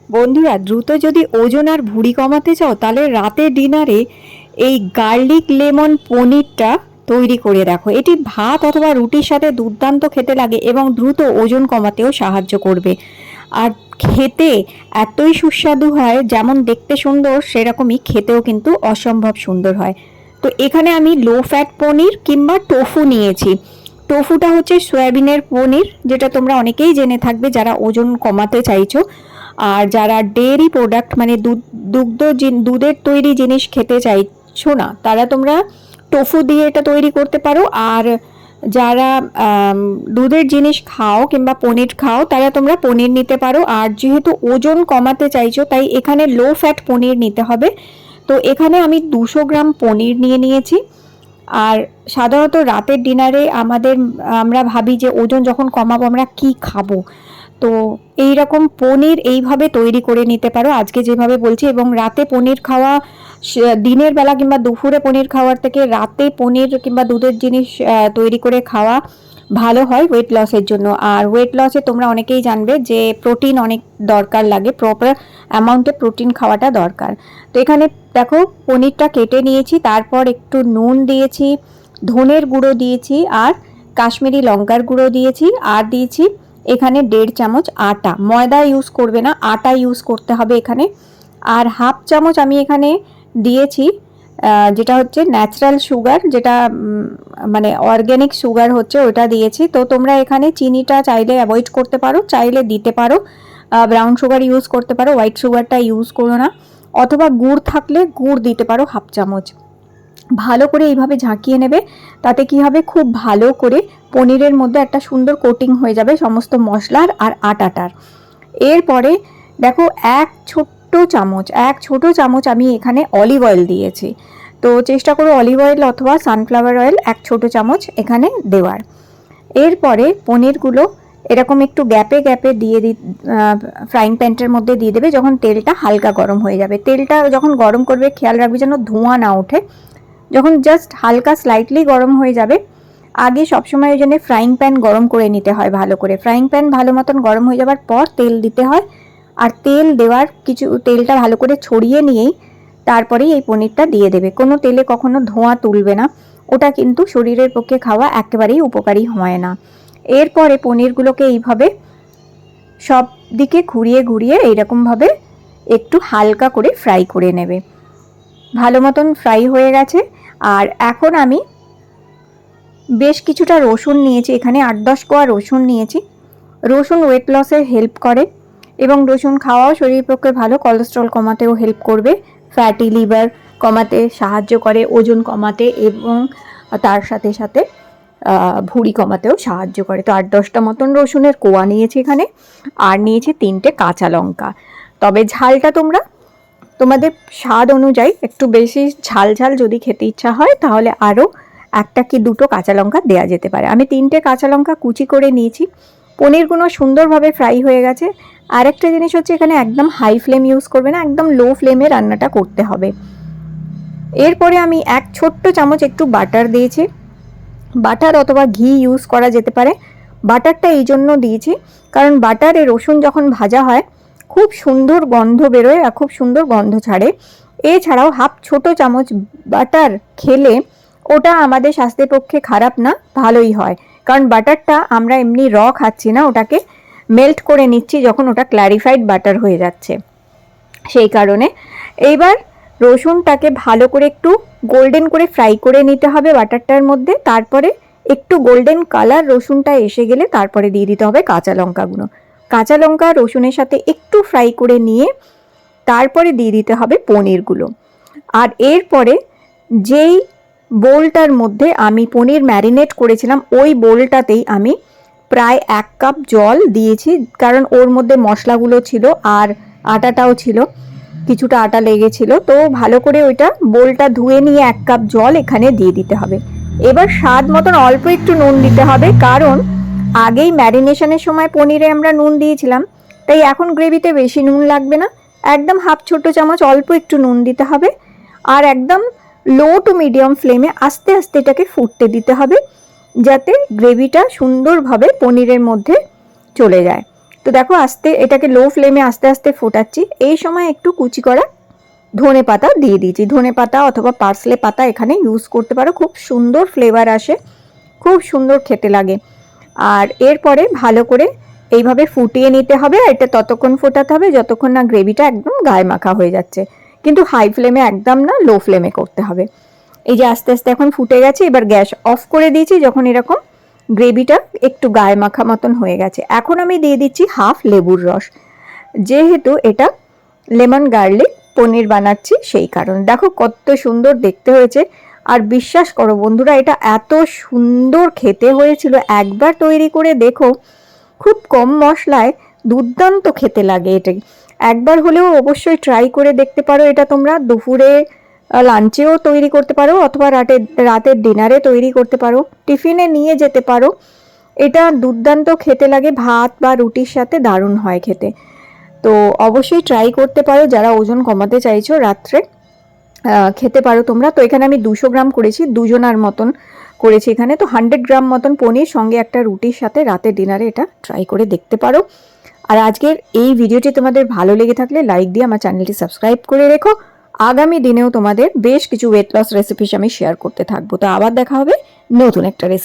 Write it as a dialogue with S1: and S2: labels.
S1: বন্ধুরা, দ্রুত যদি ওজন আর ভুঁড়ি কমাতে চাও তাহলে রাতের ডিনারে এই গার্লিক লেমন পনিরটা তৈরি করে দেখো। এটি ভাত অথবা রুটির সাথে দুর্দান্ত খেতে লাগে এবং দ্রুত ওজন কমাতেও সাহায্য করবে। আর খেতে এতই সুস্বাদু হয়, যেমন দেখতে সুন্দর সেরকমই খেতেও কিন্তু অসম্ভব সুন্দর হয়। তো এখানে আমি লো ফ্যাট পনির কিংবা টোফু নিয়েছি। টোফুটা হচ্ছে সয়াবিনের পনির, যেটা তোমরা অনেকেই জেনে থাকবে যারা ওজন কমাতে চাইছো। আর যারা ডেয়ারি প্রোডাক্ট মানে দুধের তৈরি জিনিস খেতে চাইছো না, তারা তোমরা টোফু দিয়ে এটা তৈরি করতে পারো। আর যারা দুধের জিনিস খাও কিংবা পনির খাও, তারা তোমরা পনির নিতে পারো। আর যেহেতু ওজন কমাতে চাইছো, তাই এখানে লো ফ্যাট পনির নিতে হবে। তো এখানে আমি 200 গ্রাম পনির নিয়ে নিয়েছি। আর সাধারণত রাতের ডিনারে আমরা ভাবি যে ওজন যখন কমাবো আমরা কি খাবো, তো এই রকম পনির এইভাবে তৈরি করে নিতে পারো আজকে যেভাবে বলছি। এবং রাতে পনির খাওয়া, দিনের বেলা কিংবা দুপুরে পনির খাওয়ার থেকে রাতে পনির কিংবা দুধের জিনিস তৈরি করে খাওয়া ভালো হয় ওয়েট লসের জন্য। আর ওয়েট লসে তোমরা অনেকেই জানবে যে প্রোটিন অনেক দরকার লাগে, প্রপার অ্যামাউন্টে প্রোটিন খাওয়াটা দরকার। তো এখানে দেখো পনিরটা কেটে নিয়েছি, তারপর একটু নুন দিয়েছি, ধনের গুঁড়ো দিয়েছি, আর কাশ্মীরি লঙ্কার গুঁড়ো দিয়েছি, আর দিয়েছি এখানে 1.5 চামচ আটা। ময়দা ইউজ করবে না, আটা ইউজ করতে হবে এখানে। আর হাফ চামচ আমি এখানে দিয়েছি যেটা হচ্ছে ন্যাচারাল সুগার, যেটা মানে অর্গ্যানিক সুগার হচ্ছে, ওটা দিয়েছি। তো তোমরা এখানে চিনিটা চাইলে অ্যাভয়েড করতে পারো, চাইলে দিতে পারো। ব্রাউন সুগার ইউজ করতে পারো, হোয়াইট সুগারটা ইউজ করো না। অথবা গুড় থাকলে গুড় দিতে পারো হাফ চামচ। ভালো করে এইভাবে ঝাঁকিয়ে নেবে, তাতে কি হবে, খুব ভালো করে পনিরের মধ্যে একটা সুন্দর কোটিং হয়ে যাবে সমস্ত মশলার আর আটাটার। এরপরে দেখো এক ছোট চামচ আমি এখানে অলিভ অয়েল দিয়েছি। তো চেষ্টা করো অলিভ অয়েল অথবা সানফ্লাওয়ার অয়েল 1 ছোট চামচ এখানে দেওয়ার। এরপরে পনিরগুলো এরকম একটু গ্যাপে গ্যাপে ফ্রাইং প্যানটার মধ্যে দিয়ে দেবে যখন তেলটা হালকা গরম হয়ে যাবে। তেলটা যখন গরম করবে খেয়াল রাখবে যেন ধোঁয়া না ওঠে। যখন জাস্ট হালকা স্লাইটলি গরম হয়ে যাবে, আগে সবসময় ওই জন্য ফ্রাইং প্যান গরম করে নিতে হয় ভালো করে। ফ্রাইং প্যান ভালো মতন গরম হয়ে যাবার পর তেল দিতে হয়। আর তেলটা ভালো করে ছড়িয়ে নিয়েই তারপরেই এই পনিরটা দিয়ে দেবে। কোনো তেলে কখনো ধোঁয়া তুলবে না, ওটা কিন্তু শরীরের পক্ষে খাওয়া একেবারেই উপকারী হয় না। এরপরে পনিরগুলোকে এইভাবে সব দিকে ঘুরিয়ে ঘুরিয়ে এইরকমভাবে একটু হালকা করে ফ্রাই করে নেবে। ভালো মতন ফ্রাই হয়ে গেছে। আর এখন আমি বেশ কিছুটা রসুন নিয়েছি, এখানে 8-10 কোয়া রসুন নিয়েছি। রসুন ওয়েট লসে হেল্প করে এবং রসুন খাওয়াও শরীরের পক্ষে ভালো, কোলেস্ট্রল কমাতেও হেল্প করবে, ফ্যাটি লিভার কমাতে সাহায্য করে, ওজন কমাতে এবং তার সাথে সাথে ভুঁড়ি কমাতেও সাহায্য করে। তো 8-10টা মতন রসুনের কোয়া নিয়েছি এখানে। আর নিয়েছি 3টে কাঁচা লঙ্কা। তবে ঝালটা তোমরা তোমাদের স্বাদ অনুযায়ী, একটু বেশি ঝাল ঝাল যদি খেতে ইচ্ছা হয় তাহলে আরও 1টা কি 2টো কাঁচা লঙ্কা দেওয়া যেতে পারে। আমি 3টে কাঁচা লঙ্কা কুচি করে নিয়েছি। পনিরগুলো সুন্দরভাবে ফ্রাই হয়ে গেছে। আরেকটা জিনিস হচ্ছে এখানে একদম হাই ফ্লেম ইউজ করবে না, একদম লো ফ্লেমে রান্নাটা করতে হবে। এরপরে আমি 1 ছোট্ট চামচ একটু বাটার দিয়েছি। বাটার অথবা ঘি ইউজ করা যেতে পারে। বাটারটা এই জন্য দিয়েছি কারণ বাটারে রসুন যখন ভাজা হয় খুব সুন্দর গন্ধ বেরোয় আর খুব সুন্দর গন্ধ ছাড়ে। এছাড়াও হাফ ছোট চামচ বাটার খেলে ওটা আমাদের স্বাস্থ্যের পক্ষে খারাপ না, ভালোই হয়। কারণ বাটারটা আমরা এমনি খাচ্ছি না, ওটাকে মেল্ট করে নিচ্ছি যখন ওটা ক্ল্যারিফাইড বাটার হয়ে যাচ্ছে, সেই কারণে। এইবার রসুনটাকে ভালো করে একটু গোল্ডেন করে ফ্রাই করে নিতে হবে বাটারটার মধ্যে। তারপরে একটু গোল্ডেন কালার রসুনটা এসে গেলে তারপরে দিয়ে দিতে হবে কাঁচা লঙ্কাগুলো। কাঁচা লঙ্কা রসুনের সাথে একটু ফ্রাই করে নিয়ে তারপরে দিয়ে দিতে হবে পনিরগুলো। আর এরপরে যেই বোলটার মধ্যে আমি পনির ম্যারিনেট করেছিলাম ওই বোলটাতেই আমি প্রায় 1 কাপ জল দিয়েছি, কারণ ওর মধ্যে মশলাগুলো ছিল আর আটাটাও ছিল, কিছুটা আটা লেগেছিল। তো ভালো করে ওইটা বোলটা ধুয়ে নিয়ে 1 কাপ জল এখানে দিয়ে দিতে হবে। এবার স্বাদ মতন অল্প একটু নুন দিতে হবে, কারণ আগেই ম্যারিনেশনের সময় পনিরে আমরা নুন দিয়েছিলাম, তাই এখন গ্রেভিতে বেশি নুন লাগবে না। একদম হাফ ছোট চামচ অল্প একটু নুন দিতে হবে। আর একদম লো টু মিডিয়াম ফ্লেমে আস্তে আস্তে এটাকে ফুটতে দিতে হবে, যাতে গ্রেভিটা সুন্দরভাবে পনিরের মধ্যে চলে যায়। তো দেখো এটাকে লো ফ্লেমে আস্তে আস্তে ফোটাচ্ছি। এই সময় একটু কুচি করা ধনে পাতা দিয়ে দিয়েছি। ধনে পাতা অথবা পার্সলে পাতা এখানে ইউজ করতে পারো, খুব সুন্দর ফ্লেভার আসে, খুব সুন্দর খেতে লাগে। আর এরপরে ভালো করে এইভাবে ফুটিয়ে নিতে হবে। আর এটা ততক্ষণ ফোটাতে হবে যতক্ষণ না গ্রেভিটা একদম গায়ে মাখা হয়ে যাচ্ছে, কিন্তু হাই ফ্লেমে একদম না, লো ফ্লেমে করতে হবে। এই যে আস্তে আস্তে এখন ফুটে গেছে, এবার গ্যাস অফ করে দিয়েছি। যখন এরকম গ্রেভিটা একটু গায়ে মাখা মতন হয়ে গেছে, এখন আমি দিয়ে দিচ্ছি হাফ লেবুর রস। যেহেতু এটা লেমন গার্লিক পনির বানাচ্ছি সেই কারণে। দেখো কত সুন্দর দেখতে হয়েছে। আর বিশ্বাস করো বন্ধুরা, এটা এত সুন্দর খেতে হয়েছিল, একবার তৈরি করে দেখো, খুব কম মশলায় দুর্দান্ত খেতে লাগে। এটাই একবার হলেও অবশ্যই ট্রাই করে দেখতে পারো। এটা তোমরা দুপুরে লাঞ্চেও তৈরি করতে পারো অথবা রাতের ডিনারে তৈরি করতে পারো, টিফিনে নিয়ে যেতে পারো। এটা দুর্দান্ত খেতে লাগে, ভাত বা রুটির সাথে দারুণ হয় খেতে। তো অবশ্যই ট্রাই করতে পারো, যারা ওজন কমাতে চাইছো রাত্রে খেতে পারো তোমরা। তো এখানে আমি 200 গ্রাম করেছি, দুজনার মতন করেছি এখানে। তো 100 গ্রাম মতন পনির সঙ্গে একটা রুটির সাথে রাতে ডিনারে এটা ট্রাই করে দেখতে পারো। আর আজকের এই ভিডিওটি তোমাদের ভালো লেগে থাকলে লাইক দিয়ে আমার চ্যানেলটি সাবস্ক্রাইব করে রেখো। আগামী দিনেও তোমাদের বেশ কিছু ওয়েট লস রেসিপি আমি শেয়ার করতে থাকবো। তো আবার দেখা হবে নতুন একটা রেসিপি।